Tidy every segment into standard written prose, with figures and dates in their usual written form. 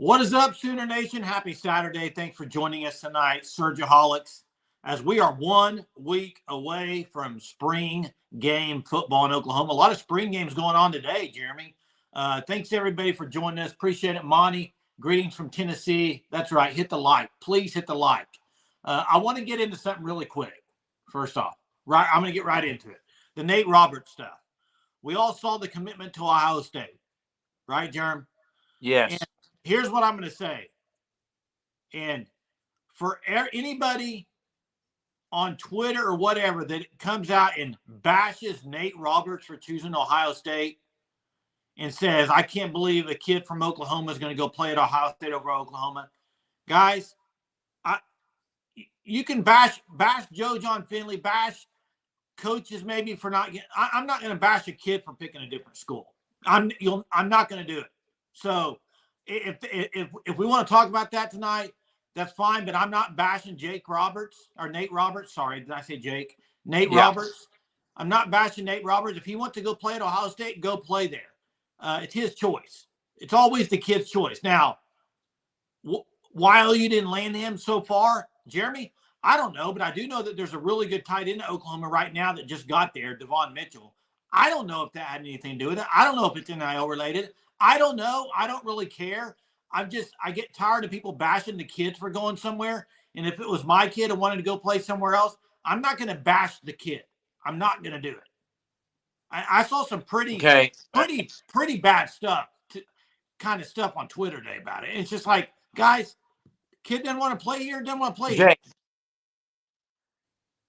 What is up, Sooner Nation? Happy Saturday. Thanks for joining us tonight, Surgeaholics, as we are 1 week away from spring game football in Oklahoma. A lot of spring games going on today, Jeremy. Thanks, everybody, for joining us. Appreciate it. Monty, greetings from Tennessee. That's right. Hit the like. Please hit the like. I want to get into something really quick. First off, right, I'm going to get right into it. The Nate Roberts stuff. We all saw the commitment to Ohio State, right, Jeremy? Yes. And here's what I'm going to say. And for anybody on Twitter or whatever that comes out and bashes Nate Roberts for choosing Ohio State and says, I can't believe a kid from Oklahoma is going to go play at Ohio State over Oklahoma. Guys, you can bash Joe John Finley, bash coaches maybe for not getting – I'm not going to bash a kid for picking a different school. I'm not going to do it. So if we want to talk about that tonight, that's fine, but I'm not bashing Nate Roberts. Sorry, did I say Jake? Nate Roberts. I'm not bashing Nate Roberts. If he wants to go play at Ohio State, go play there. It's his choice. It's always the kid's choice. Now, why you didn't land him so far, Jeremy? I don't know, but I do know that there's a really good tight end in Oklahoma right now that just got there, Devon Mitchell. I don't know if that had anything to do with it. I don't know if it's NIL related. I don't know. I don't really care. I get tired of people bashing the kids for going somewhere. And if it was my kid and wanted to go play somewhere else, I'm not going to bash the kid. I'm not going to do it. I saw some pretty bad stuff, kind of stuff on Twitter today about it. It's just like, guys, kid doesn't want to play here, doesn't want to play here.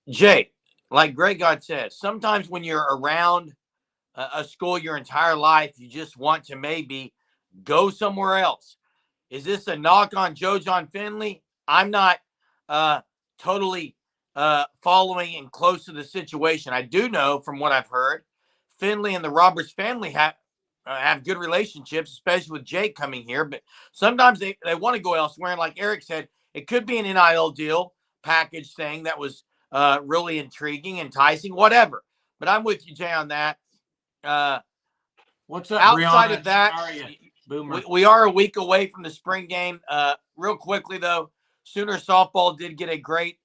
Jay, like Greg God says, sometimes when you're around a school your entire life, you just want to maybe go somewhere else. Is this a knock on Joe John Finley? I'm not totally following and close to the situation. I do know from what I've heard, Finley and the Roberts family have good relationships, especially with Jake coming here. But sometimes they want to go elsewhere. And like Eric said, it could be an NIL deal package thing that was really intriguing, enticing, whatever. But I'm with you, Jay, on that. What's up, outside Brianna? of that, How are you? Boomer. We are a week away from the spring game. Real quickly, though, Sooner softball did get a great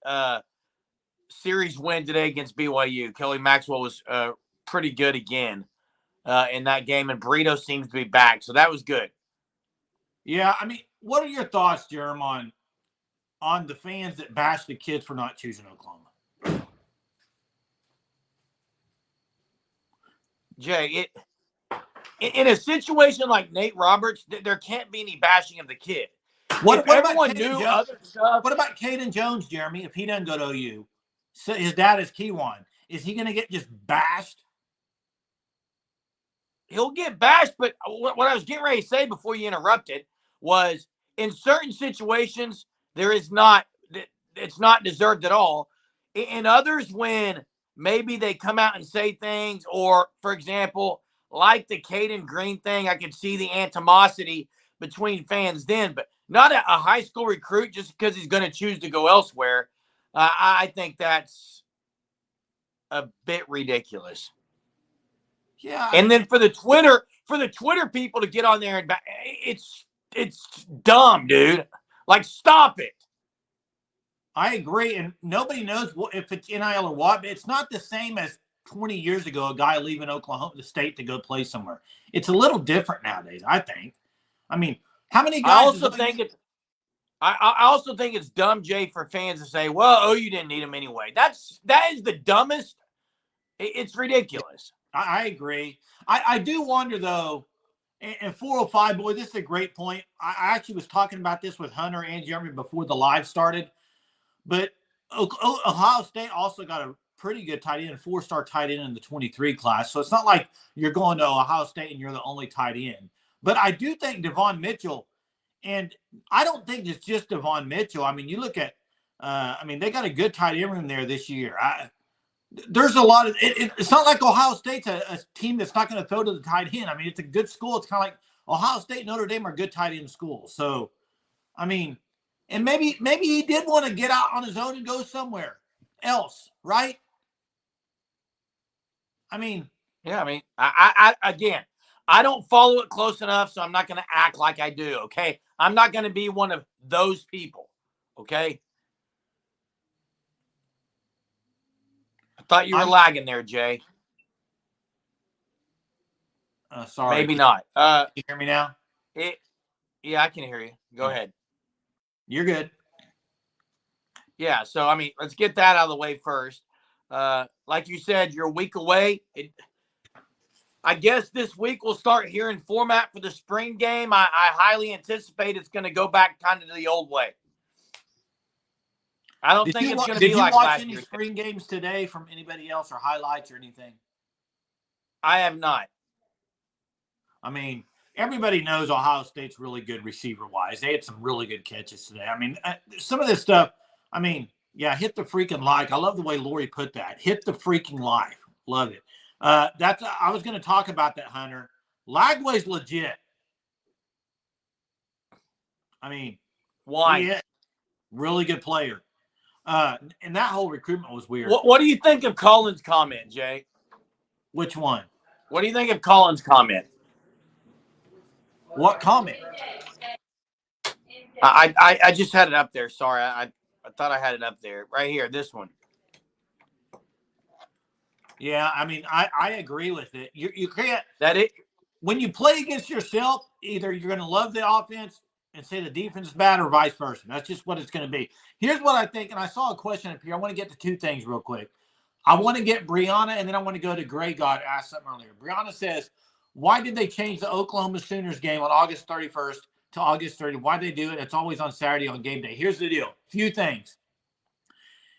series win today against BYU. Kelly Maxwell was pretty good again in that game, and Burrito seems to be back, so that was good. Yeah, I mean, what are your thoughts, Jerem, on the fans that bash the kids for not choosing Oklahoma? Jay, in a situation like Nate Roberts, there can't be any bashing of the kid. What about everyone knew other stuff? What about Caden Jones, Jeremy? If he doesn't go to OU, so his dad is Kiwan. Is he going to get just bashed? He'll get bashed, but what I was getting ready to say before you interrupted was in certain situations, it's not deserved at all. In others, when maybe they come out and say things, or, for example, like the Caden Green thing, I could see the animosity between fans then, but not a high school recruit just because he's going to choose to go elsewhere. I think that's a bit ridiculous. Yeah. And then for the Twitter people to get on there and it's dumb, dude. Like, stop it. I agree, and nobody knows if it's NIL or what, but it's not the same as 20 years ago, a guy leaving Oklahoma, the state, to go play somewhere. It's a little different nowadays, I think. I mean, how many guys? I also think it's dumb, Jay, for fans to say, well, you didn't need him anyway. That is the dumbest. It's ridiculous. I agree. I do wonder, though, and 405, boy, this is a great point. I actually was talking about this with Hunter and Jeremy before the live started. But Ohio State also got a pretty good tight end, a 4-star tight end in the 23 class. So it's not like you're going to Ohio State and you're the only tight end. But I do think Devon Mitchell, and I don't think it's just Devon Mitchell. I mean, you look at, they got a good tight end room there this year. There's a lot of it's not like Ohio State's a team that's not going to throw to the tight end. I mean, it's a good school. It's kind of like Ohio State, Notre Dame are good tight end schools. So, I mean, and maybe he did want to get out on his own and go somewhere else, right? I mean, yeah. I mean, I again, I don't follow it close enough, so I'm not going to act like I do, okay? I'm not going to be one of those people, okay? I thought you were lagging there, Jay. Sorry. Maybe not. Can you hear me now? Yeah, I can hear you. Go ahead. You're good. Yeah, so, I mean, let's get that out of the way first. Like you said, you're a week away. I guess this week we'll start hearing format for the spring game. I highly anticipate it's going to go back kind of to the old way. I don't think it's going to be like last year. Did you watch any spring games today from anybody else or highlights or anything? I have not. I mean, everybody knows Ohio State's really good receiver-wise. They had some really good catches today. I mean, some of this stuff, I mean, yeah, hit the freaking like. I love the way Lori put that. Hit the freaking like. Love it. I was going to talk about that, Hunter. Lagway's legit. I mean, why? Really good player. And that whole recruitment was weird. What do you think of Colin's comment, Jay? Which one? What do you think of Colin's comment? What comment? I just had it up there. Sorry, I thought I had it up there. Right here, this one. Yeah, I mean, I agree with it. You can't that it when you play against yourself. Either you're going to love the offense and say the defense is bad, or vice versa. That's just what it's going to be. Here's what I think, and I saw a question up here. I want to get to two things real quick. I want to get Brianna, and then I want to go to Gray God. Asked something earlier. Brianna says, "Why did they change the Oklahoma Sooners game on August 31st to August 30th? Why did they do it? It's always on Saturday on game day." Here's the deal. Few things.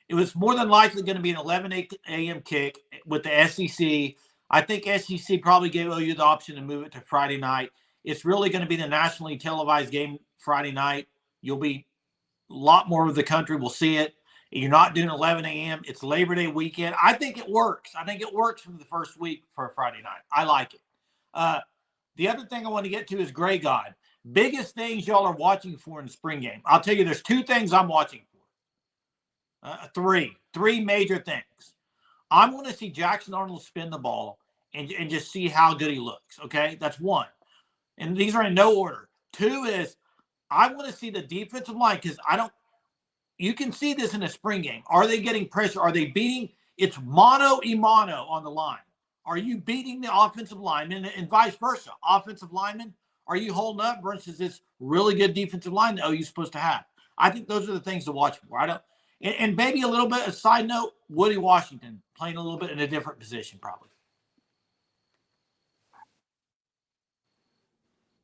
It was more than likely going to be an 11 a.m. kick with the SEC. I think SEC probably gave OU the option to move it to Friday night. It's really going to be the nationally televised game Friday night. You'll be a lot more of the country will see it. You're not doing 11 a.m. It's Labor Day weekend. I think it works. I think it works from the first week for a Friday night. I like it. The other thing I want to get to is Gray God. Biggest things y'all are watching for in the spring game. I'll tell you, there's two things I'm watching for. Three major things. I'm going to see Jackson Arnold spin the ball and just see how good he looks. Okay, that's one. And these are in no order. Two is I want to see the defensive line because you can see this in a spring game. Are they getting pressure? Are they beating? It's mano a mano on the line. Are you beating the offensive lineman and vice versa? Offensive lineman, are you holding up versus this really good defensive line that OU's supposed to have? I think those are the things to watch for. And maybe a little bit, a side note, Woody Washington playing a little bit in a different position probably.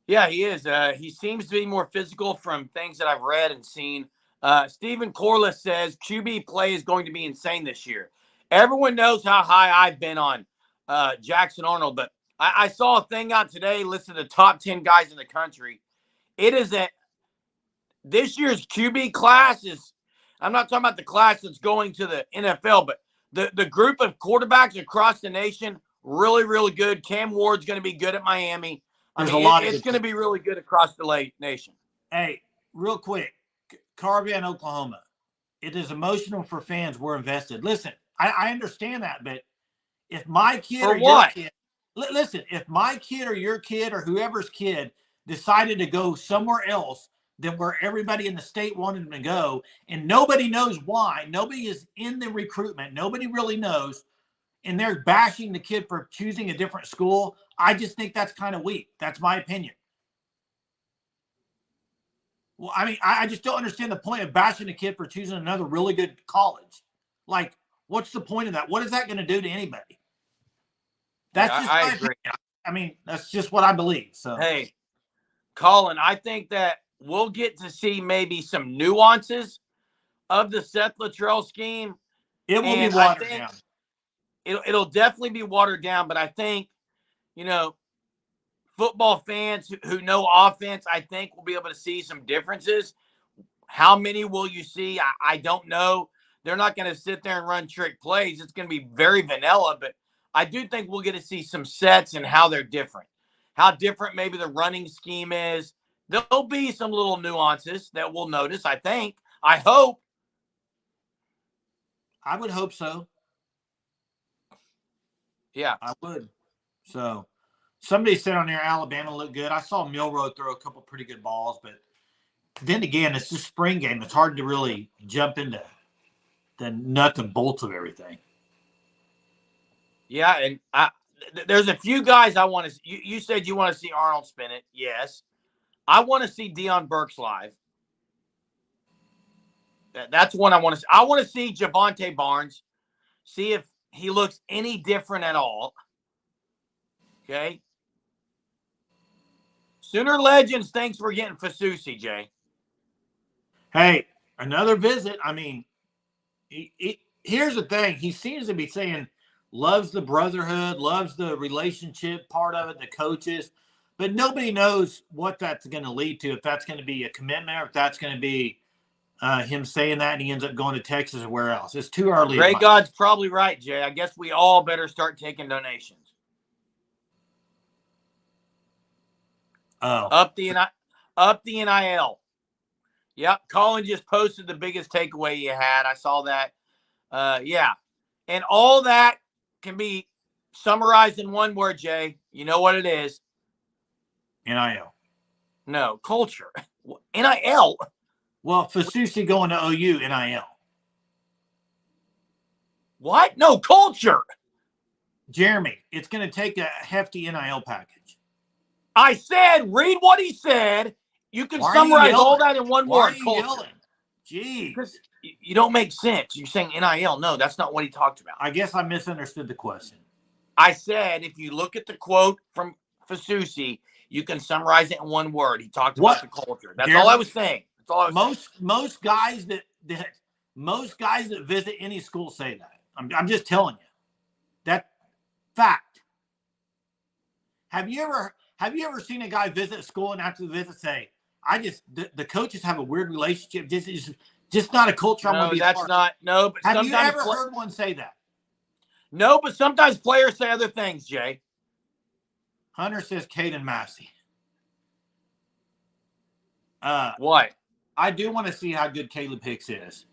Yeah, he is. He seems to be more physical from things that I've read and seen. Stephen Corliss says QB play is going to be insane this year. Everyone knows how high I've been on Jackson Arnold, but I saw a thing out today listed the top 10 guys in the country. It is that this year's QB class is, I'm not talking about the class that's going to the NFL, but the group of quarterbacks across the nation, really, really good. Cam Ward's going to be good at Miami. It's going to be really good across the nation. Hey, real quick, Carvin, Oklahoma. It is emotional for fans. We're invested. Listen, I understand that, but if my kid or your kid, listen, if my kid or your kid or whoever's kid decided to go somewhere else than where everybody in the state wanted them to go, and nobody knows why, nobody is in the recruitment, nobody really knows, and they're bashing the kid for choosing a different school, I just think that's kind of weak. That's my opinion. Well, I mean, I just don't understand the point of bashing a kid for choosing another really good college. Like, what's the point of that? What is that going to do to anybody? That's just I agree. I mean, that's just what I believe. So, hey, Colin, I think that we'll get to see maybe some nuances of the Seth Luttrell scheme. It will be watered down. It'll definitely be watered down, but I think, football fans who know offense, I think will be able to see some differences. How many will you see? I don't know. They're not going to sit there and run trick plays. It's going to be very vanilla, but I do think we'll get to see some sets and how they're different. How different maybe the running scheme is. There'll be some little nuances that we'll notice, I think. I hope. I would hope so. Yeah. I would. So somebody said on there Alabama looked good. I saw Milroe throw a couple pretty good balls, but then again, it's just spring game. It's hard to really jump into the nuts and bolts of everything. Yeah, and there's a few guys I want to. You said you want to see Arnold spin it. Yes, I want to see Deion Burks live. That's one I want to see. I want to see Javonte Barnes, see if he looks any different at all. Okay. Sooner Legends thinks we're getting Fasusi, Jay. Hey, another visit. I mean, here's the thing. He seems to be saying loves the brotherhood, loves the relationship part of it, the coaches, but nobody knows what that's going to lead to, if that's going to be a commitment or if that's going to be him saying that and he ends up going to Texas or where else. It's too early. Ray God's probably right, Jay. I guess we all better start taking donations. Oh. Up the NIL. Yep. Colin just posted the biggest takeaway you had. I saw that. Yeah. And all that can be summarized in one word, Jay. You know what it is? NIL. No, culture. NIL. Well, Fasusi going to OU, NIL. What? No, culture. Jeremy, it's going to take a hefty NIL package. I said, read what he said. You can summarize all that in one word. Why are you yelling? Jeez. Because you don't make sense. You're saying NIL. No, that's not what he talked about. I guess I misunderstood the question. I said, if you look at the quote from Fasusi, you can summarize it in one word. He talked about the culture. That's all I was saying. That's all I was saying. Most guys that visit any school say that. I'm just telling you. That fact. Have you ever seen a guy visit a school and after the visit say, the coaches have a weird relationship. This is just not a culture I'm going to be that's not. No, but have you ever heard one say that? No, but sometimes players say other things, Jay. Hunter says Caden Massey. What? I do want to see how good Caleb Hicks is.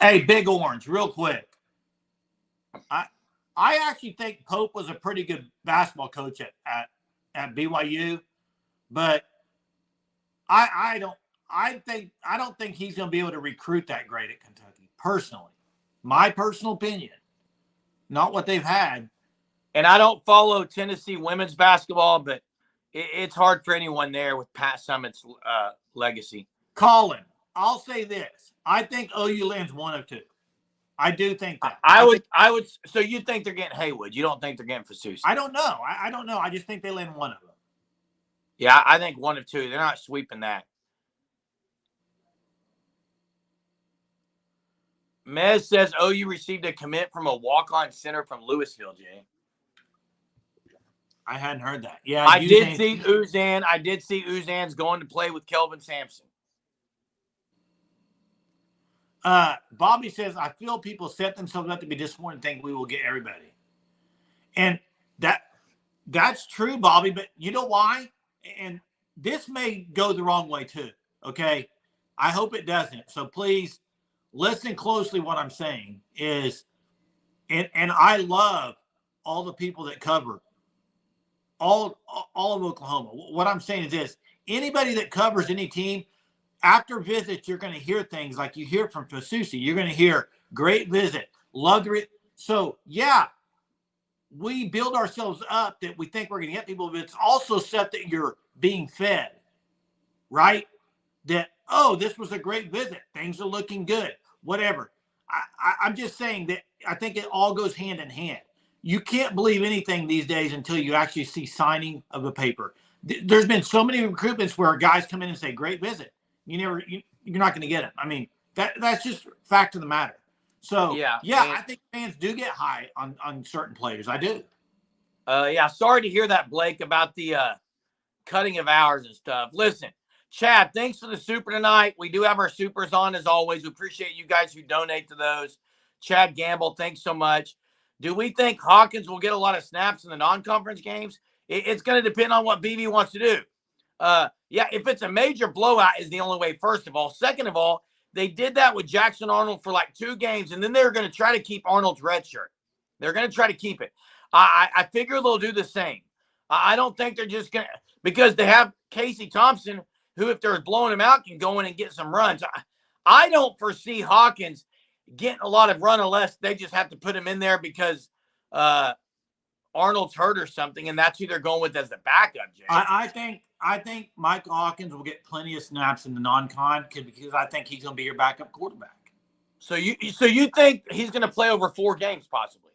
Hey, Big Orange, real quick. I actually think Pope was a pretty good basketball coach at BYU, but I don't think he's going to be able to recruit that great at Kentucky. Personally, my personal opinion, not what they've had. And I don't follow Tennessee women's basketball, but it's hard for anyone there with Pat Summitt's legacy. Colin, I'll say this: I think OU lands one of two. I do think that. I would. So you think they're getting Haywood? You don't think they're getting Fasusi? I don't know. I don't know. I just think they land one of them. Yeah, I think one of two. They're not sweeping that. Mez says OU received a commit from a walk-on center from Louisville, Jay. I hadn't heard that. Yeah, I did see Uzan. I did see Uzan's going to play with Kelvin Sampson. Bobby says, I feel people set themselves up to be disappointed and think we will get everybody. And that's true, Bobby, but you know why? And this may go the wrong way too, okay? I hope it doesn't. So please listen closely. What I'm saying is, and I love all the people that cover all of Oklahoma. What I'm saying is this: anybody that covers any team, after visits, you're going to hear things like you hear from Fasusi. You're going to hear great visit, loved it. So yeah, we build ourselves up that we think we're going to get people, but it's also stuff that you're being fed, right? That, oh, this was a great visit. Things are looking good, whatever. I'm just saying that I think it all goes hand in hand. You can't believe anything these days until you actually see signing of a paper. There's been so many recruitments where guys come in and say, great visit. You're not going to get it. I mean, that's just fact of the matter. So, yeah, I think fans do get high on certain players. I do. Yeah, sorry to hear that, Blake, about the cutting of hours and stuff. Listen, Chad, thanks for the super tonight. We do have our supers on as always. We appreciate you guys who donate to those. Chad Gamble, thanks so much. Do we think Hawkins will get a lot of snaps in the non-conference games? It's going to depend on what BB wants to do. Yeah, if it's a major blowout is the only way, first of all. Second of all, they did that with Jackson Arnold for like 2 games, and then they're going to try to keep Arnold's red shirt. They're going to try to keep it. I figure they'll do the same. I don't think they're just going to, because they have Casey Thompson, who, if they're blowing him out, can go in and get some runs. I don't foresee Hawkins getting a lot of run unless they just have to put him in there because Arnold's hurt or something, and that's who they're going with as the backup, Jay. I think Michael Hawkins will get plenty of snaps in the non-con because I think he's going to be your backup quarterback. So you think he's going to play over 4 games possibly?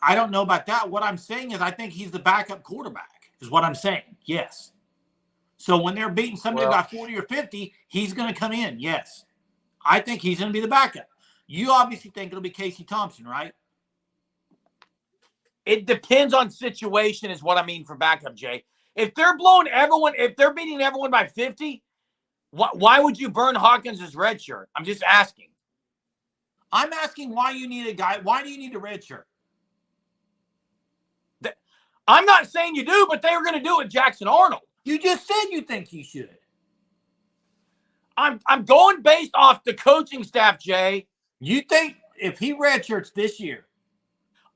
I don't know about that. What I'm saying is I think he's the backup quarterback is what I'm saying. Yes. So when they're beating somebody by 40 or 50, he's going to come in. Yes. I think he's going to be the backup. You obviously think it'll be Casey Thompson, right? It depends on situation is what I mean for backup, Jay. If they're blowing everyone, if they're beating everyone by 50, why would you burn Hawkins' red shirt? I'm just asking. I'm asking why you need a guy. Why do you need a red shirt? I'm not saying you do, but they were going to do it with Jackson Arnold. You just said you think he should. I'm going based off the coaching staff, Jay. You think if he redshirts this year,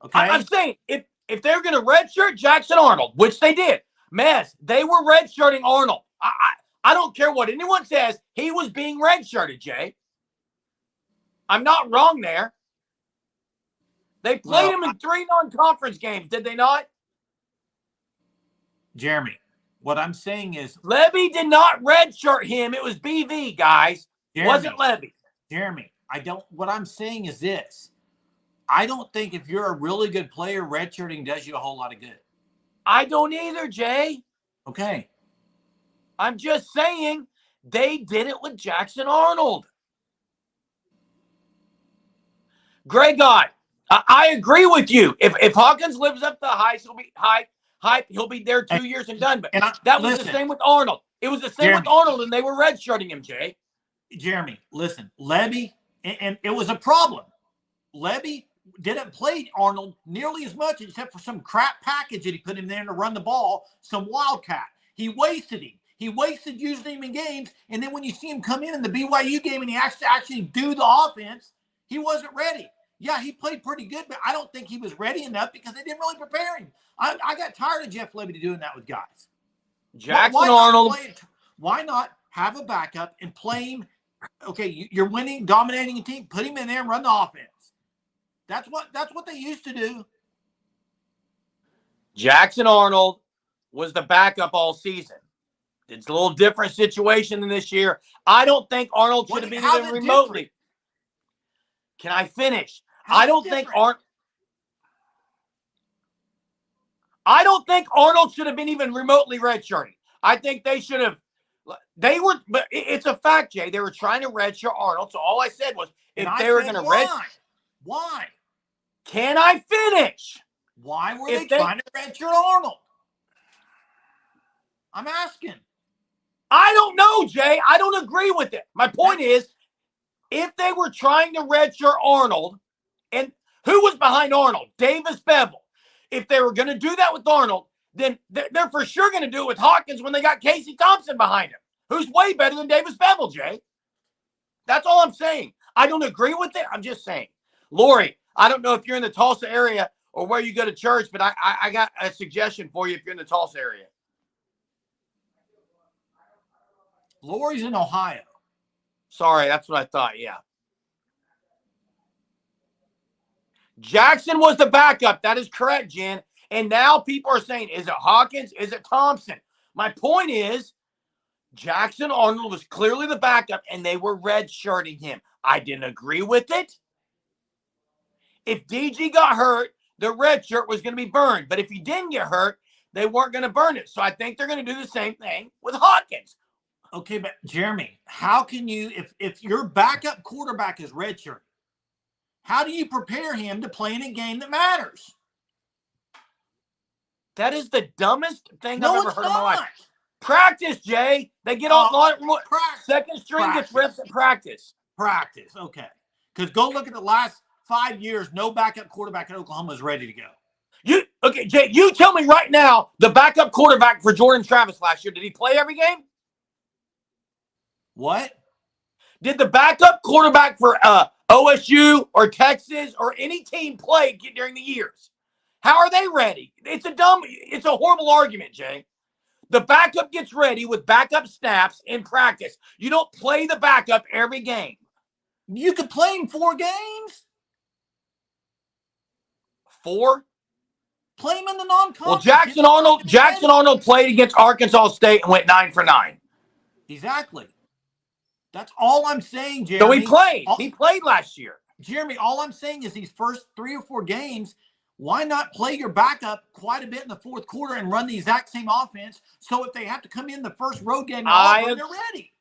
okay? I'm saying if they're going to redshirt Jackson Arnold, which they did, they were redshirting Arnold. I don't care what anyone says. He was being redshirted, Jay. I'm not wrong there. They played him in 3 non-conference games, did they not? Jeremy, what I'm saying is Levy did not redshirt him. It was BV, guys. It wasn't Levy. Jeremy, what I'm saying is this. I don't think if you're a really good player, redshirting does you a whole lot of good. I don't either, Jay. Okay. I'm just saying they did it with Jackson Arnold. Greg God, I agree with you. If Hawkins lives up to the hype, he'll be there 2 years and done. But that was the same with Arnold. It was the same with Arnold, and they were redshirting him, Jay. Jeremy, listen, Levy, and it was a problem. Levy didn't play Arnold nearly as much except for some crap package that he put him there to run the ball, some wildcat. He wasted him. He wasted using him in games, and then when you see him come in the BYU game and he actually do the offense, he wasn't ready. Yeah, he played pretty good, but I don't think he was ready enough because they didn't really prepare him. I got tired of Jeff Levy doing that with guys. Jackson Arnold. Why not have a backup and play him? Okay, you're winning, dominating a team. Put him in there and run the offense. That's what they used to do. Jackson Arnold was the backup all season. It's a little different situation than this year. I don't think Arnold should have been even remotely. Different? Can I finish? I don't think Arnold should have been even remotely redshirting. I think they should have. But it's a fact, Jay. They were trying to redshirt Arnold. So all I said was, if they were going to why? Can I finish? Why were they trying to redshirt Arnold? I'm asking. I don't know, Jay. I don't agree with it. My point is, if they were trying to redshirt Arnold, and who was behind Arnold? Davis Bevel. If they were going to do that with Arnold, then they're for sure going to do it with Hawkins when they got Casey Thompson behind him, who's way better than Davis Bevel, Jay. That's all I'm saying. I don't agree with it. I'm just saying. Lori, I don't know if you're in the Tulsa area or where you go to church, but I got a suggestion for you if you're in the Tulsa area. Lori's in Ohio. Sorry, that's what I thought, yeah. Jackson was the backup. That is correct, Jen. And now people are saying, is it Hawkins? Is it Thompson? My point is, Jackson Arnold was clearly the backup, and they were redshirting him. I didn't agree with it. If DG got hurt, the red shirt was going to be burned. But if he didn't get hurt, they weren't going to burn it. So I think they're going to do the same thing with Hawkins. Okay, but Jeremy, how can you, if your backup quarterback is redshirt, how do you prepare him to play in a game that matters? That is the dumbest thing I've ever heard in my life. Practice, Jay. They get off second string gets reps at practice. Practice, okay. Because go look at the last 5 years, no backup quarterback in Oklahoma is ready to go. Okay, Jay, you tell me right now, the backup quarterback for Jordan Travis last year, did he play every game? What? Did the backup quarterback for OSU or Texas or any team play during the years? How are they ready? It's a horrible argument, Jay. The backup gets ready with backup snaps in practice. You don't play the backup every game. You could play him 4 games. 4? Play him in the non-conference. Well, Jackson Arnold played against Arkansas State and went 9 for 9. Exactly. That's all I'm saying, Jeremy. So he played. He played last year. Jeremy, all I'm saying is these first 3 or 4 games, why not play your backup quite a bit in the fourth quarter and run the exact same offense? So if they have to come in the first road game, they're ready.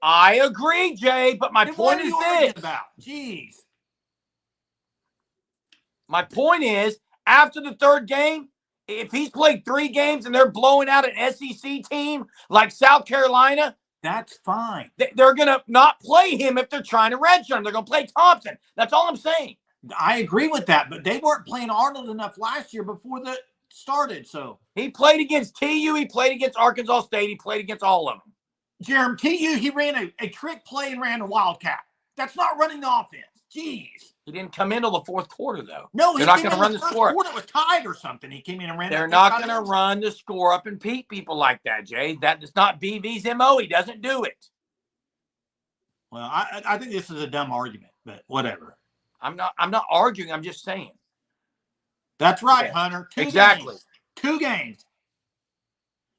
I agree, Jay, but my point is this. Jeez. My point is, after the third game, if he's played 3 games and they're blowing out an SEC team like South Carolina, that's fine. They're going to not play him if they're trying to redshirt him. They're going to play Thompson. That's all I'm saying. I agree with that, but they weren't playing Arnold enough last year before the started. So he played against TU. He played against Arkansas State. He played against all of them. Jeremy, TU, he ran a trick play and ran a wildcat. That's not running the offense. Jeez. He didn't come into the fourth quarter, though. No, they're not going to run the score. Quarter was tied or something. He came in and ran. They're not going to run the score up and beat people like that, Jay. That is not BV's MO. He doesn't do it. Well, I think this is a dumb argument, but whatever. I'm not arguing. I'm just saying. That's right, okay. Hunter. Exactly. 2 games.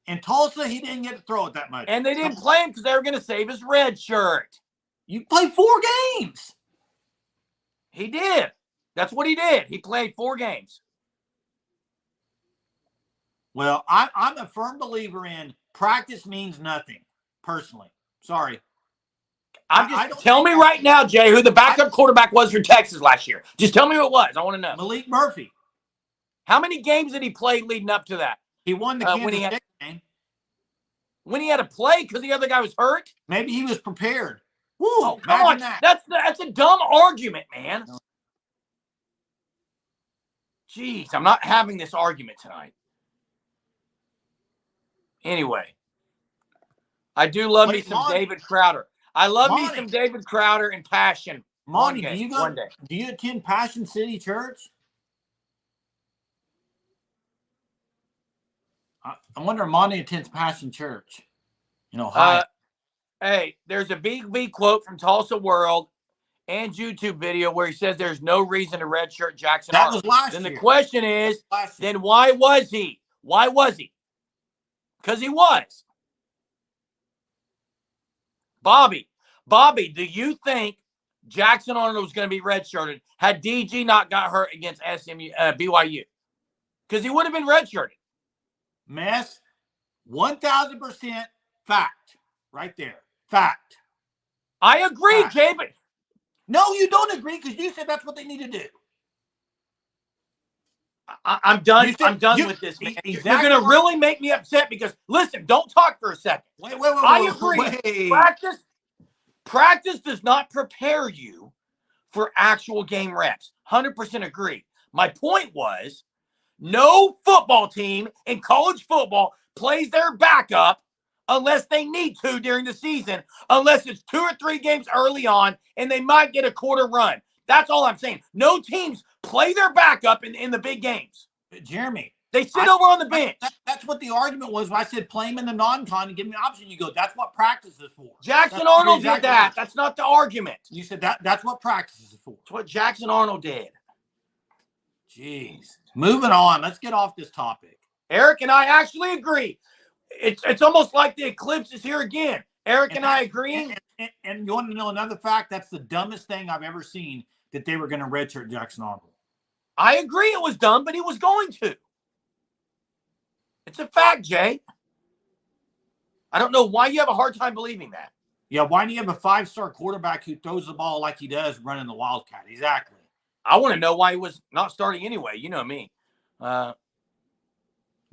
In Tulsa, he didn't get to throw it that much. And they didn't play him because they were going to save his red shirt. You played 4 games. He did. That's what he did. He played 4 games. Well, I'm a firm believer in practice means nothing, personally. Sorry. Tell me right now, Jay, who the backup quarterback was for Texas last year. Just tell me who it was. I want to know. Malik Murphy. How many games did he play leading up to that? He won the Kansas State game. When he had to play because the other guy was hurt? Maybe he was prepared. Woo, oh, come on. That's a dumb argument, man. Jeez, I'm not having this argument tonight. Anyway, I do love me some David Crowder. I love me some David Crowder and Passion. Monty, do you attend Passion City Church? I wonder if Monty attends Passion Church. Ohio. Hey, there's a big quote from Tulsa World and YouTube video where he says there's no reason to redshirt Jackson Arnold. That was last year. Then the question is, then why was he? Why was he? Because he was. Bobby, do you think Jackson Arnold was going to be redshirted had DG not got hurt against BYU? Because he would have been redshirted. Mess, 1,000% fact right there. Fact. I agree, Jay, but no, you don't agree because you said that's what they need to do. I'm done. I'm done with this, man. You're going to really make me upset because, listen, don't talk for a second. Wait, I agree. Practice does not prepare you for actual game reps. 100% agree. My point was, no football team in college football plays their backup unless they need to during the season, unless it's 2 or 3 games early on, and they might get a quarter run. That's all I'm saying. No teams play their backup in the big games. Jeremy. They sit over on the bench. That's what the argument was. When I said play him in the non-con and give him the option. You go, that's what practice is for. Jackson Arnold did that. That's not the argument. You said that's what practice is for. It's what Jackson Arnold did. Jeez. Moving on. Let's get off this topic. Eric and I actually agree. It's almost like the eclipse is here again. Eric and I agreeing. And you want to know another fact? That's the dumbest thing I've ever seen, that they were going to redshirt Jackson Arnold. I agree it was dumb, but he was going to. It's a fact, Jay. I don't know why you have a hard time believing that. Yeah, why do you have a 5-star quarterback who throws the ball like he does running the Wildcat? Exactly. I want to know why he was not starting anyway. You know me.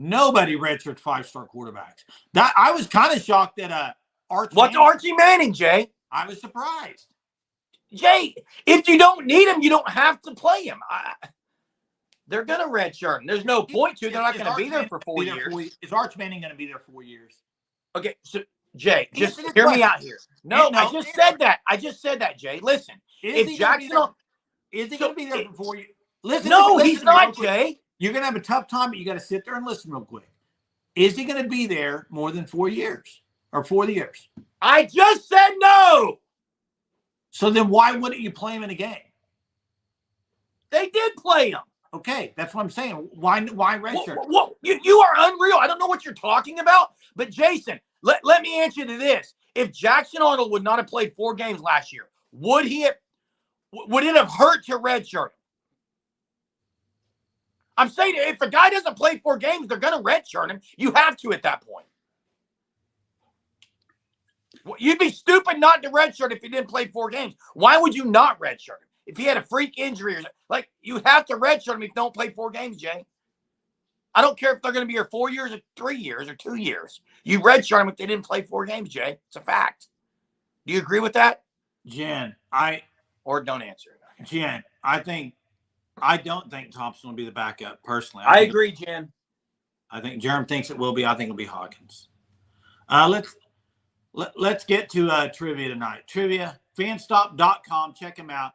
Nobody redshirts 5-star quarterbacks. That I was kind of shocked that Archie Manning, Jay? I was surprised. Jay, if you don't need him, you don't have to play him. They're going to redshirt him. There's no point to. They're not going to be there for 4 years. Is Arch Manning going to be there 4 years? Okay, so Jay, just hear me out here. No, I just said that. I just said that, Jay. Listen, is he going to be there for 4 years? Listen, no, he's not, Jay. You're going to have a tough time, but you got to sit there and listen real quick. Is he going to be there more than 4 years or 4 years? I just said no. So then why wouldn't you play him in a game? They did play him. Okay, that's what I'm saying. Why redshirt? You are unreal. I don't know what you're talking about. But, Jason, let me answer to this. If Jackson Arnold would not have played 4 games last year, would it have hurt to redshirt him? I'm saying if a guy doesn't play 4 games, they're going to redshirt him. You have to at that point. You'd be stupid not to redshirt if he didn't play 4 games. Why would you not redshirt him? If he had a freak injury or like, you have to redshirt him if you don't play 4 games, Jay. I don't care if they're going to be here 4 years or 3 years or 2 years. You redshirt them if they didn't play 4 games, Jay. It's a fact. Do you agree with that? Jen, or don't answer. Jen, I don't think Thompson will be the backup personally. I agree, Jen. I think Jerem thinks it will be. I think it'll be Hawkins. Let's get to trivia tonight. Trivia, fanstop.com. Check them out.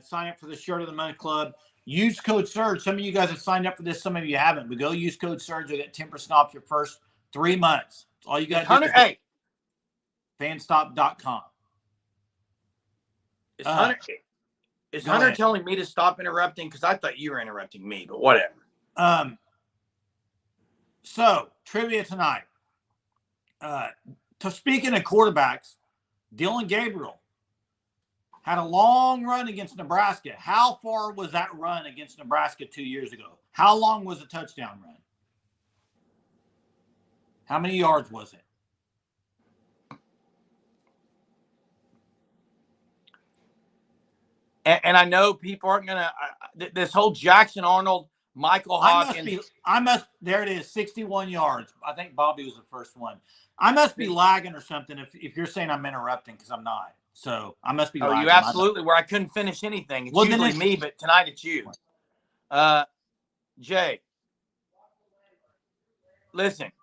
Sign up for the Shirt of the Month Club. Use code SURGE. Some of you guys have signed up for this. Some of you haven't. But go use code SURGE. You'll get 10% off your first 3 months. That's all you got to do. Hey. Fanstop.com. Is Hunter telling me to stop interrupting? Because I thought you were interrupting me, but whatever. So, trivia tonight. Speaking of quarterbacks, Dylan Gabriel had a long run against Nebraska. How far was that run against Nebraska 2 years ago? How long was the touchdown run? How many yards was it? And I know people aren't going to this whole Jackson Arnold, Michael Hawkins. There it is, 61 yards. I think Bobby was the first one. I must be lagging or something if you're saying I'm interrupting, because I'm not. So I must be lagging. You absolutely were. I couldn't finish anything. It's usually me, but tonight it's you. Jay, listen,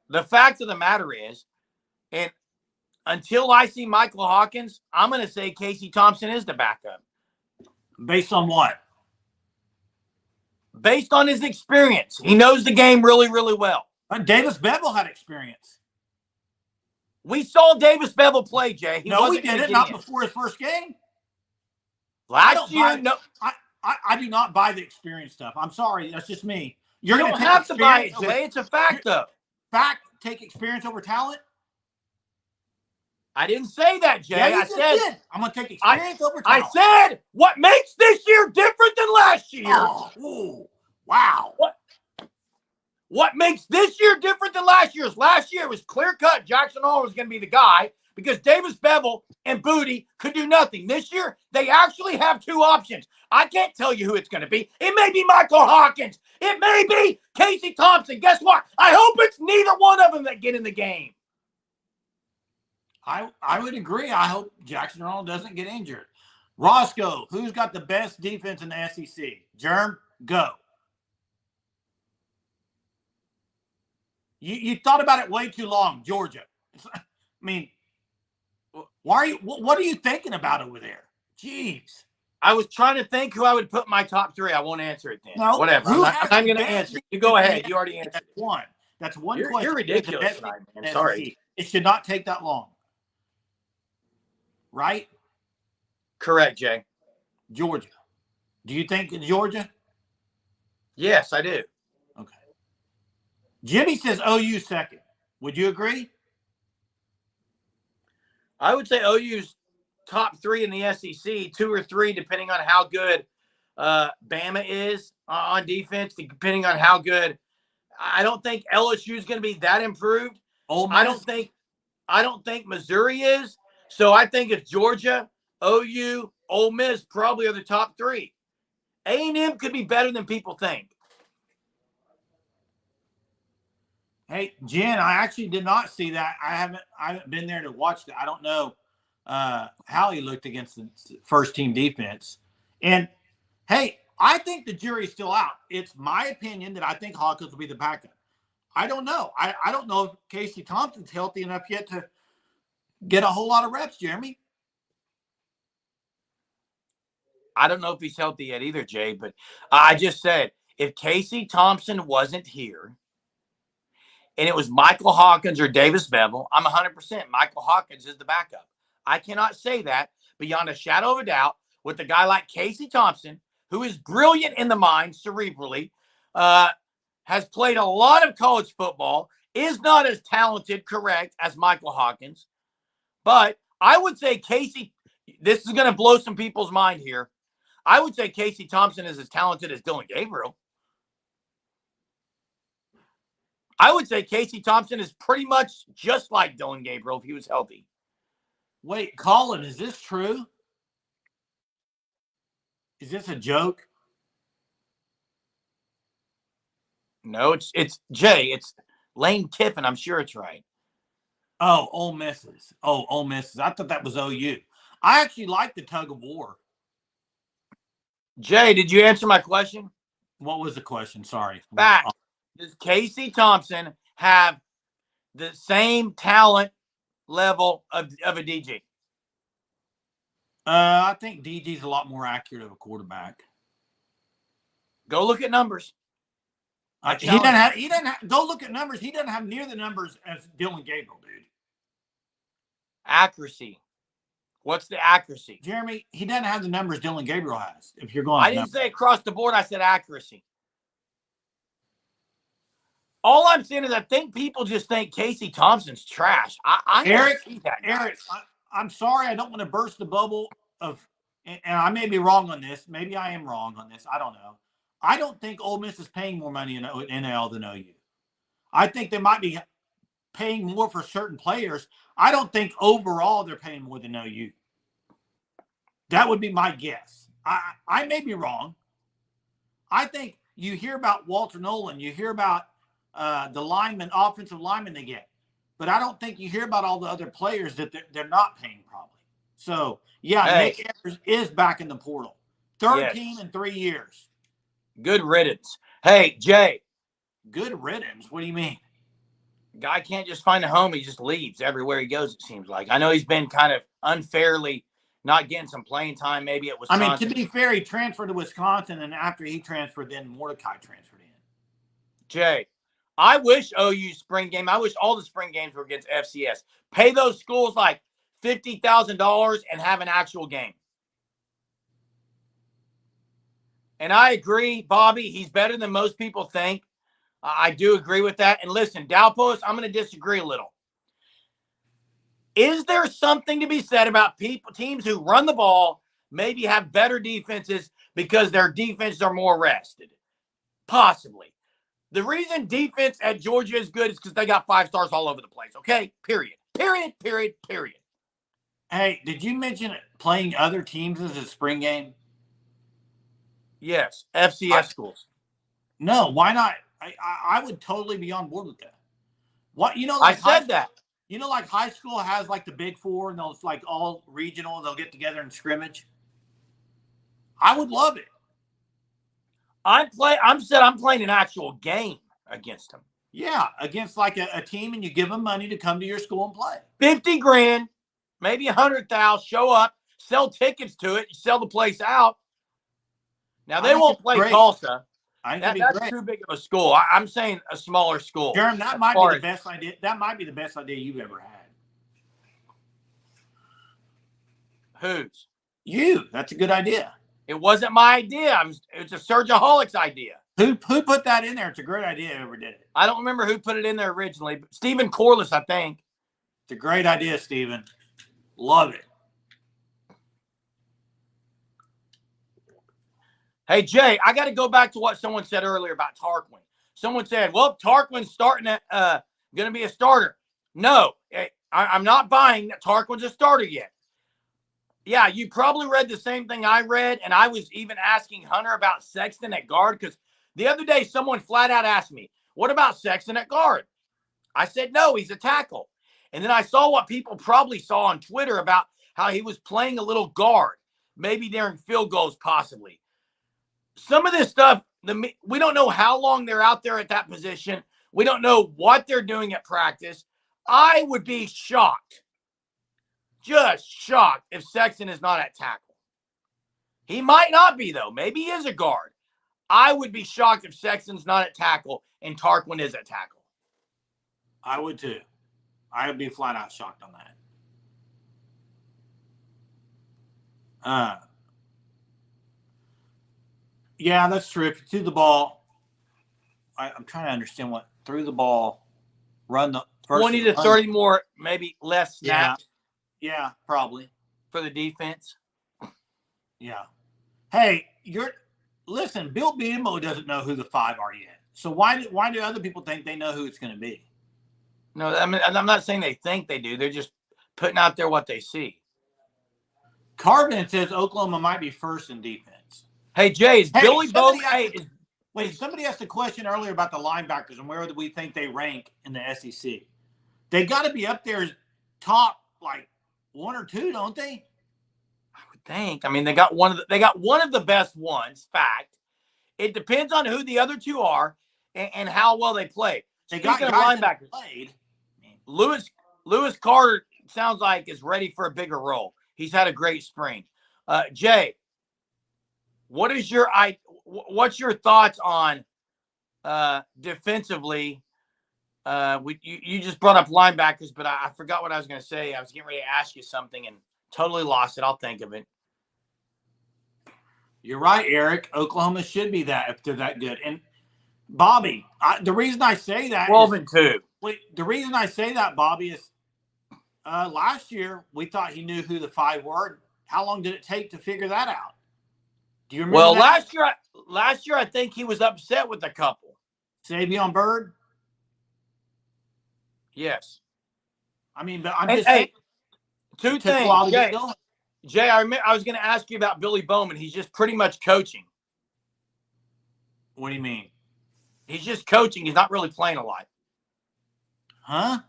the fact of the matter is, and until I see Michael Hawkins, I'm going to say Casey Thompson is the backup. Based on what? Based on his experience. He knows the game really, really well. Davis Bevel had experience. We saw Davis Bevel play, Jay. No, we didn't. Not before his first game. Last year, no. I do not buy the experience stuff. I'm sorry. That's just me. You don't have to buy it, Jay. It's a fact, though. Fact, take experience over talent? I didn't say that, Jay. Yeah, I said I'm going to take experience over talent. I said what makes this year different than last year. Oh, wow. What makes this year different than last year is last year was clear-cut. Jackson Arnold was going to be the guy because Davis Bevel and Booty could do nothing. This year, they actually have 2 options. I can't tell you who it's going to be. It may be Michael Hawkins. It may be Casey Thompson. Guess what? I hope it's neither one of them that get in the game. I would agree. I hope Jackson Arnold doesn't get injured. Roscoe, who's got the best defense in the SEC? Germ, go. You thought about it way too long, Georgia. I mean, what are you thinking about over there? Jeez. I was trying to think who I would put my top 3. I won't answer it then. No, whatever. I'm going to answer. You go ahead. You already answered. That's one question. You're ridiculous tonight, man. Sorry. It should not take that long. Right? Correct, Jay. Georgia. Do you think it's Georgia? Yes, I do. Okay. Jimmy says OU second. Would you agree? I would say OU's top 3 in the SEC, 2 or 3, depending on how good Bama is on defense, depending on how good. I don't think LSU is going to be that improved. I don't think Missouri is. So I think it's Georgia, OU, Ole Miss probably are the top 3. A&M could be better than people think. Hey, Jen, I actually did not see that. I haven't been there to watch that. I don't know how he looked against the first team defense. And hey, I think the jury's still out. It's my opinion that I think Hawkins will be the backup. I don't know. I don't know if Casey Thompson's healthy enough yet to get a whole lot of reps, Jeremy. I don't know if he's healthy yet either, Jay, but I just said if Casey Thompson wasn't here and it was Michael Hawkins or Davis Bevel, I'm 100% Michael Hawkins is the backup. I cannot say that beyond a shadow of a doubt with a guy like Casey Thompson, who is brilliant in the mind cerebrally, has played a lot of college football, is not as talented, correct, as Michael Hawkins. But I would say Casey, this is going to blow some people's mind here. I would say Casey Thompson is as talented as Dylan Gabriel. I would say Casey Thompson is pretty much just like Dylan Gabriel if he was healthy. Wait, Colin, is this true? Is this a joke? No, it's Jay. It's Lane Kiffin. I'm sure it's right. Oh, Ole Misses. Oh, Ole Misses. I thought that was OU. I actually like the tug of war. Jay, did you answer my question? What was the question? Sorry. Fact. Does Casey Thompson have the same talent level of a DG? I think DG's a lot more accurate of a quarterback. Go look at numbers. He doesn't have. Go look at numbers. He doesn't have near the numbers as Dylan Gabriel, dude. Accuracy. What's the accuracy? Jeremy, he doesn't have the numbers Dylan Gabriel has. If you're going, I didn't say across the board. I said accuracy. All I'm saying is I think people just think Casey Thompson's trash. Eric, I'm sorry. I don't want to burst the bubble of, and I may be wrong on this. Maybe I am wrong on this. I don't know. I don't think Ole Miss is paying more money in NL than OU. I think they might be paying more for certain players. I don't think overall they're paying more than OU. That would be my guess. I may be wrong. I think you hear about Walter Nolan. You hear about the linemen, offensive linemen they get. But I don't think you hear about all the other players that they're not paying probably. So, yeah, hey. Nick Evers is back in the portal. Third team in 3 years. Good riddance. Hey, Jay. Good riddance? What do you mean? Guy can't just find a home. He just leaves everywhere he goes, it seems like. I know he's been kind of unfairly not getting some playing time maybe at Wisconsin. I mean, to be fair, he transferred to Wisconsin, and after he transferred, then Mordecai transferred in. Jay, I wish OU spring game, I wish all the spring games were against FCS. Pay those schools like $50,000 and have an actual game. And I agree, Bobby, he's better than most people think. I do agree with that. And listen, Dalpost, I'm going to disagree a little. Is there something to be said about teams who run the ball, maybe have better defenses because their defenses are more rested? Possibly. The reason defense at Georgia is good is because they got 5 stars all over the place. Okay? Period. Hey, did you mention playing other teams as a spring game? Yes. FCS schools. No, why not? I would totally be on board with that. What I said that. You know, like high school has like the Big Four and those like all regional, they'll get together and scrimmage. I would love it. I'm playing an actual game against them. Yeah, against like a team, and you give them money to come to your school and play. $50,000, maybe $100,000. Show up, sell tickets to it, sell the place out. Now they won't play Tulsa. That's too big of a school. I'm saying a smaller school. Jeremy, that might be the best idea. That might be the best idea you've ever had. Whose? You. That's a good idea. It wasn't my idea. It's a Surgeaholics idea. Who put that in there? It's a great idea. Whoever did it. I don't remember who put it in there originally. But Stephen Corliss, I think. It's a great idea, Stephen. Love it. Hey, Jay, I got to go back to what someone said earlier about Tarquin. Someone said, well, Tarquin's going to be a starter. No, I'm not buying that Tarquin's a starter yet. Yeah, you probably read the same thing I read, and I was even asking Hunter about Sexton at guard because the other day someone flat out asked me, what about Sexton at guard? I said, no, he's a tackle. And then I saw what people probably saw on Twitter about how he was playing a little guard, maybe during field goals possibly. Some of this stuff, we don't know how long they're out there at that position. We don't know what they're doing at practice. I would be shocked, just shocked, if Sexton is not at tackle. He might not be, though. Maybe he is a guard. I would be shocked if Sexton's not at tackle and Tarquin is at tackle. I would too. I would be flat out shocked on that. Yeah, that's true. If you threw the ball, I'm trying to understand what threw the ball, run the first 20 to 30 more, maybe less snaps. Yeah, probably for the defense. Yeah. Hey, listen. Bill Bimbo doesn't know who the 5 are yet. So why do other people think they know who it's going to be? No, I mean, I'm not saying they think they do. They're just putting out there what they see. Carbon says Oklahoma might be first in defense. Hey, Jay, is Billy Bowman? Somebody asked a question earlier about the linebackers and where do we think they rank in the SEC. They got to be up there top like 1 or 2, don't they? I would think. I mean, they got one of the best ones. Fact. It depends on who the other 2 are and how well they play. They Speaking got of linebackers, played. Lewis Carter sounds like is ready for a bigger role. He's had a great spring. Jay, what's your thoughts on defensively? You just brought up linebackers, but I forgot what I was going to say. I was getting ready to ask you something and totally lost it. I'll think of it. You're right, Eric. Oklahoma should be that if they're that good. And Bobby, the reason I say that 12 and 2. The reason I say that, Bobby, is last year we thought he knew who the 5 were. How long did it take to figure that out? Do you remember? Well, last year I think he was upset with a couple. Savion Byrd? Yes. I mean, but I'm just saying. 2 things. Jay, I was going to ask you about Billy Bowman. He's just pretty much coaching. What do you mean? He's just coaching. He's not really playing a lot. Huh?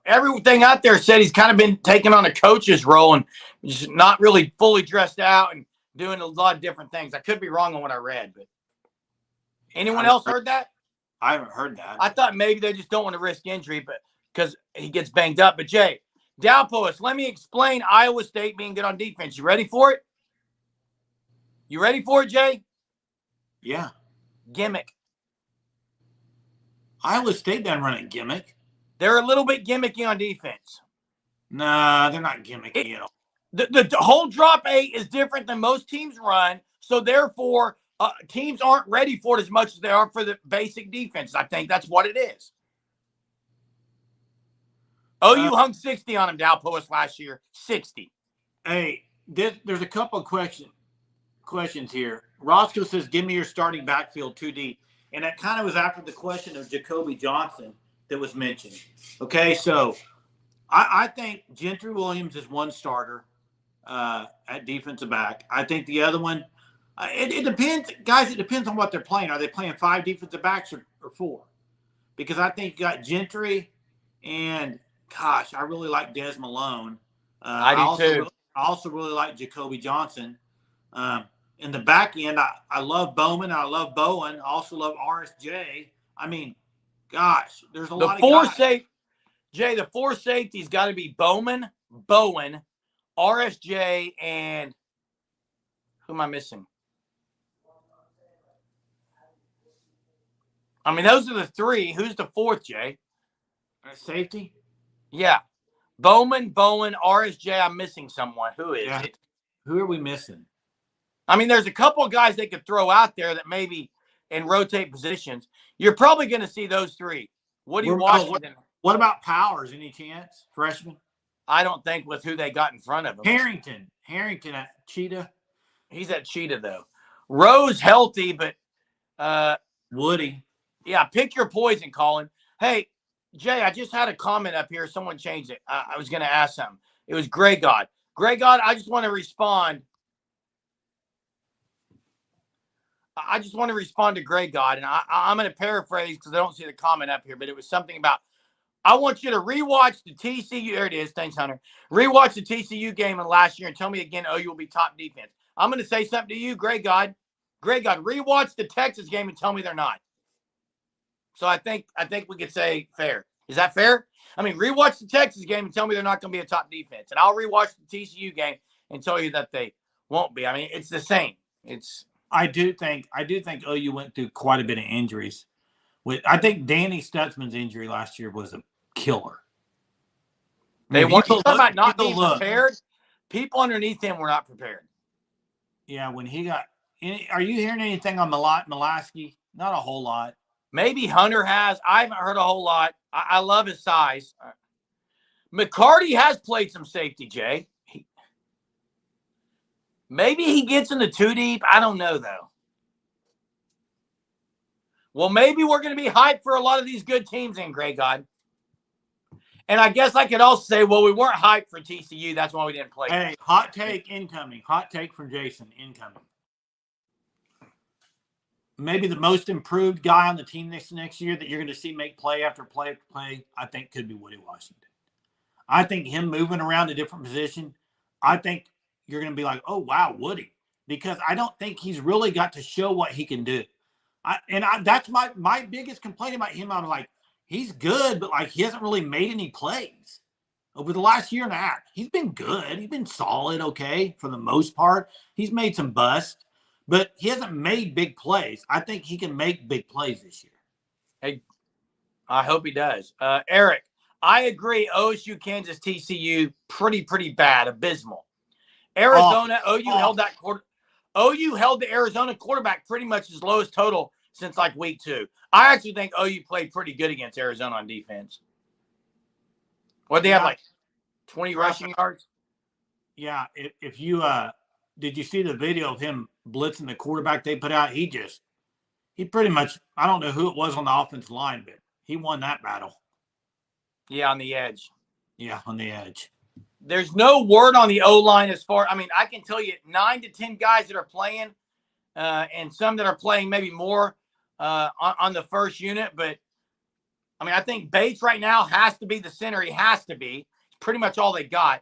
Everything out there said he's kind of been taking on a coach's role and just not really fully dressed out and doing a lot of different things. I could be wrong on what I read, but anyone else heard that? I haven't heard that. I thought maybe they just don't want to risk injury, but because he gets banged up. But Jay, Dalpois, let me explain Iowa State being good on defense. You ready for it? You ready for it, Jay? Yeah. Gimmick. Iowa State doesn't run a gimmick. They're a little bit gimmicky on defense. Nah, they're not gimmicky at all. The whole drop 8 is different than most teams run, so therefore teams aren't ready for it as much as they are for the basic defense. I think that's what it is. OU hung 60 on him, Dalpois, last year. 60. Hey, there's a couple of questions here. Roscoe says, give me your starting backfield 2D. And that kind of was after the question of Jacoby Johnson that was mentioned. Okay, so I think Gentry Williams is one starter at defensive back. I think the other one, it depends. Guys, it depends on what they're playing. Are they playing 5 defensive backs or 4? Because I think you got Gentry and, gosh, I really like Des Malone. I do too. I also really like Jacoby Johnson. In the back end, I love Bowman. I love Bowen. I also love RSJ. I mean, gosh, there's a lot of guys. Jay, the 4 safeties got to be Bowman, Bowen, RSJ, and who am I missing? I mean, those are the 3. Who's the 4th, Jay? Safety? Yeah. Bowman, Bowen, RSJ. I'm missing someone. Who is it? Who are we missing? I mean, there's a couple of guys they could throw out there that maybe and rotate positions. You're probably going to see those 3. What do you watch? What about Powers? Any chance? Freshman? I don't think with who they got in front of him. Harrington at Cheetah. He's at Cheetah, though. Rose healthy, but Woody. Yeah, pick your poison, Colin. Hey, Jay, I just had a comment up here. Someone changed it. I was going to ask something. It was Grey God. Grey God, I just want to respond. To Grey God, and I'm going to paraphrase because I don't see the comment up here, but it was something about, I want you to rewatch the TCU. There it is. Thanks, Hunter. Rewatch the TCU game in last year and tell me again, OU will be top defense. I'm going to say something to you, Grey God. Grey God, rewatch the Texas game and tell me they're not. So I think we could say fair. Is that fair? I mean, rewatch the Texas game and tell me they're not going to be a top defense. And I'll rewatch the TCU game and tell you that they won't be. I mean, it's the same. I do think OU went through quite a bit of injuries. I think Danny Stutzman's injury last year was a killer. They want you talking about if not you being look, prepared. People underneath him were not prepared. Yeah, when he got. Are you hearing anything on Molaski? Not a whole lot. Maybe Hunter has. I haven't heard a whole lot. I love his size. McCarty has played some safety, Jay. Maybe he gets in the two deep. I don't know, though. Well, maybe we're going to be hyped for a lot of these good teams in Grey God. And I guess I could also say, well, we weren't hyped for TCU. That's why we didn't play. Hey, hot take incoming. Hot take from Jason incoming. Maybe the most improved guy on the team next year that you're going to see make play after play after play, I think could be Woody Washington. I think him moving around a different position, I think you're going to be like, oh, wow, Woody. Because I don't think he's really got to show what he can do. That's my biggest complaint about him. I'm like, he's good, but like he hasn't really made any plays over the last year and a half. He's been good. He's been solid, okay, for the most part. He's made some busts, but he hasn't made big plays. I think he can make big plays this year. Hey, I hope he does. Eric, I agree. OSU, Kansas, TCU, pretty bad, abysmal. Arizona, OU held that quarter. OU held the Arizona quarterback pretty much his lowest total since like week 2. I actually think OU played pretty good against Arizona on defense. What they have like 20 rushing yards? Yeah. If you did you see the video of him blitzing the quarterback they put out? He pretty much, I don't know who it was on the offensive line, but he won that battle. Yeah, on the edge. Yeah, on the edge. There's no word on the O-line as far. I mean, I can tell you 9 to 10 guys that are playing, and some that are playing maybe more on the first unit. But I mean, I think Bates right now has to be the center. He has to be. It's pretty much all they got.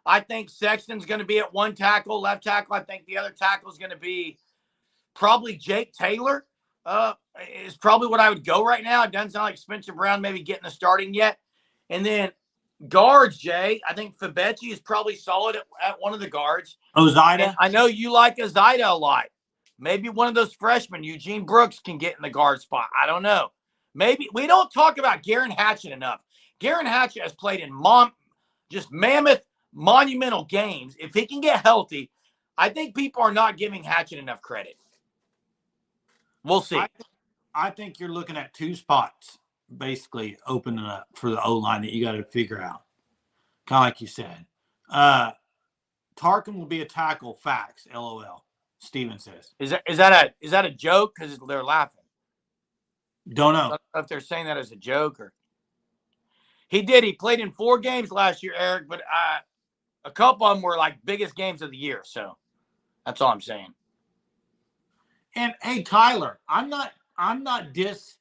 I think Sexton's going to be at one tackle, left tackle. I think the other tackle is going to be probably Jake Taylor. Is probably what I would go right now. It doesn't sound like Spencer Brown maybe getting the starting yet. And then guards, Jay. I think Fabechi is probably solid at one of the guards. Ozida? I know you like Ozida a lot. Maybe one of those freshmen, Eugene Brooks, can get in the guard spot. I don't know. Maybe we don't talk about Garen Hatchett enough. Garen Hatchett has played in just mammoth, monumental games. If he can get healthy, I think people are not giving Hatchett enough credit. We'll see. I think you're looking at 2 spots basically opening up for the O-line that you got to figure out. Kind of like you said. Tarkin will be a tackle, facts, LOL. Steven says. Is that a joke? Because they're laughing. Don't know. I don't know if they're saying that as a joke or. He did. He played in 4 games last year, Eric, but a couple of them were like biggest games of the year. So that's all I'm saying. And hey, Tyler, I'm not dissing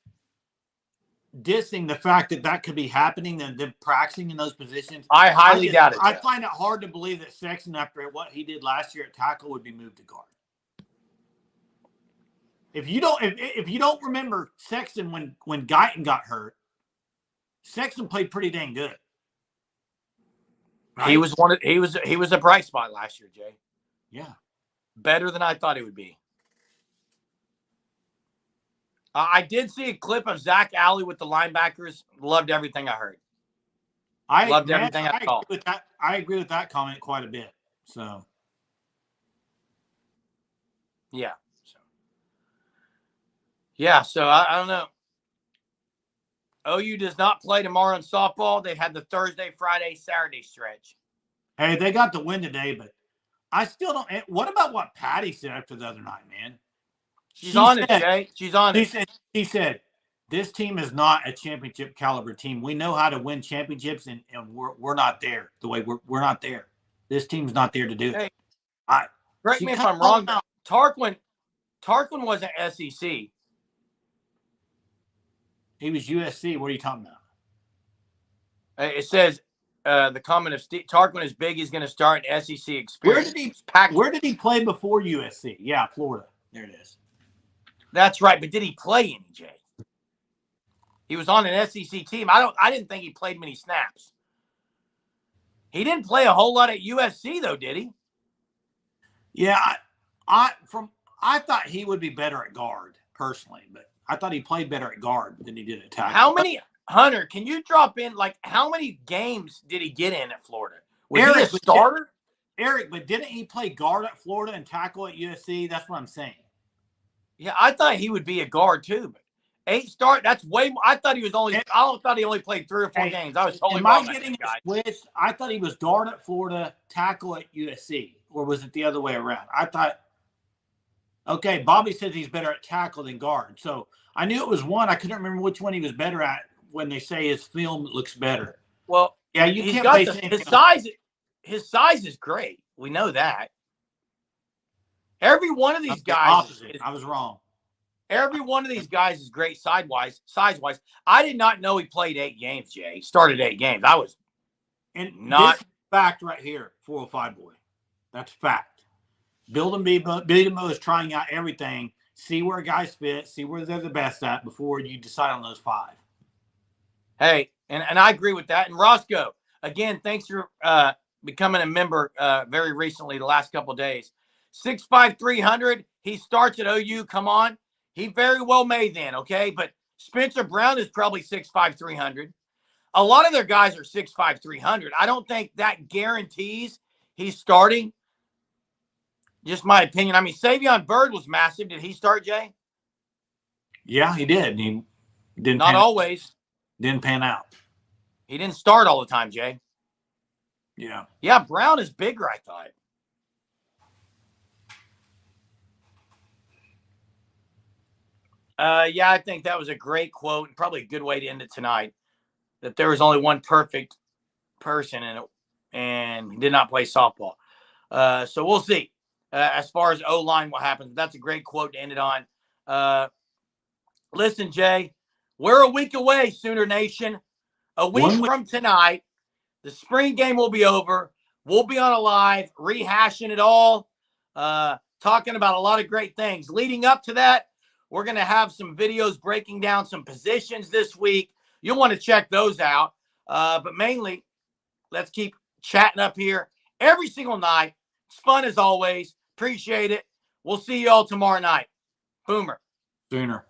the fact that could be happening and them practicing in those positions. I highly doubt it. I find it hard to believe that Sexton, after what he did last year at tackle, would be moved to guard. If you don't remember Sexton when Guyton got hurt, Sexton played pretty dang good. Right? He was a bright spot last year, Jay. Yeah. Better than I thought he would be. I did see a clip of Zach Alley with the linebackers. Loved everything I heard. Loved everything I saw. I agree with that comment quite a bit. So. Yeah. So I don't know. OU does not play tomorrow in softball. They've had the Thursday, Friday, Saturday stretch. Hey, they got the win today, but I still don't. What about what Patty said after the other night, man? She's on it, Jay. She's on it. He said, this team is not a championship caliber team. We know how to win championships, and we're not there. The way we're not there. This team's not there to do it. Hey, correct me if I'm wrong. Tarquin wasn't SEC. He was USC. What are you talking about? It says the comment of Tarquin is big. He's going to start an SEC experience. Where did he play before USC? Yeah, Florida. There it is. That's right. But did he play any, Jay? He was on an SEC team. I didn't think he played many snaps. He didn't play a whole lot at USC though, did he? Yeah, I thought he would be better at guard personally, but I thought he played better at guard than he did at tackle. How many, Hunter, can you drop in, like, how many games did he get in at Florida? Was he a starter? Eric, but didn't he play guard at Florida and tackle at USC? That's what I'm saying. Yeah, I thought he would be a guard too, but 8 start, that's way more. I thought he only played 3 or 4 games. I was totally wrong. Am I getting switched? I thought he was guard at Florida, tackle at USC, or was it the other way around? I thought, okay, Bobby says he's better at tackle than guard. So I knew it was one. I couldn't remember which one he was better at when they say his film looks better. Well, yeah, you can't base his size. His size is great. We know that. Every one of these guys. I was wrong. Every one of these guys is great size-wise. I did not know he played 8 games, Jay. Started 8 games. I was not fact right here, 405 boy. That's fact. Build and Beat 'em is trying out everything. See where guys fit. See where they're the best at before you decide on those 5. Hey, and I agree with that. And Roscoe, again, thanks for becoming a member very recently, the last couple of days. 6'5", 300. He starts at OU. Come on. He very well may then, okay? But Spencer Brown is probably 6'5", 300. A lot of their guys are 6'5", 300. I don't think that guarantees he's starting. Just my opinion. I mean, Savion Byrd was massive. Did he start, Jay? Yeah, he did. He didn't. Not always. Didn't pan out. He didn't start all the time, Jay. Yeah. Yeah, Brown is bigger, I thought. Yeah, I think that was a great quote and probably a good way to end it tonight. That there was only one perfect person in it, and he did not play softball. So we'll see. As far as O-line, what happens. That's a great quote to end it on. Listen, Jay, we're a week away, Sooner Nation. A week from tonight, the spring game will be over. We'll be on a live, rehashing it all, talking about a lot of great things. Leading up to that, we're going to have some videos breaking down some positions this week. You'll want to check those out. But mainly, let's keep chatting up here every single night. It's fun as always. Appreciate it. We'll see you all tomorrow night. Boomer. Sooner.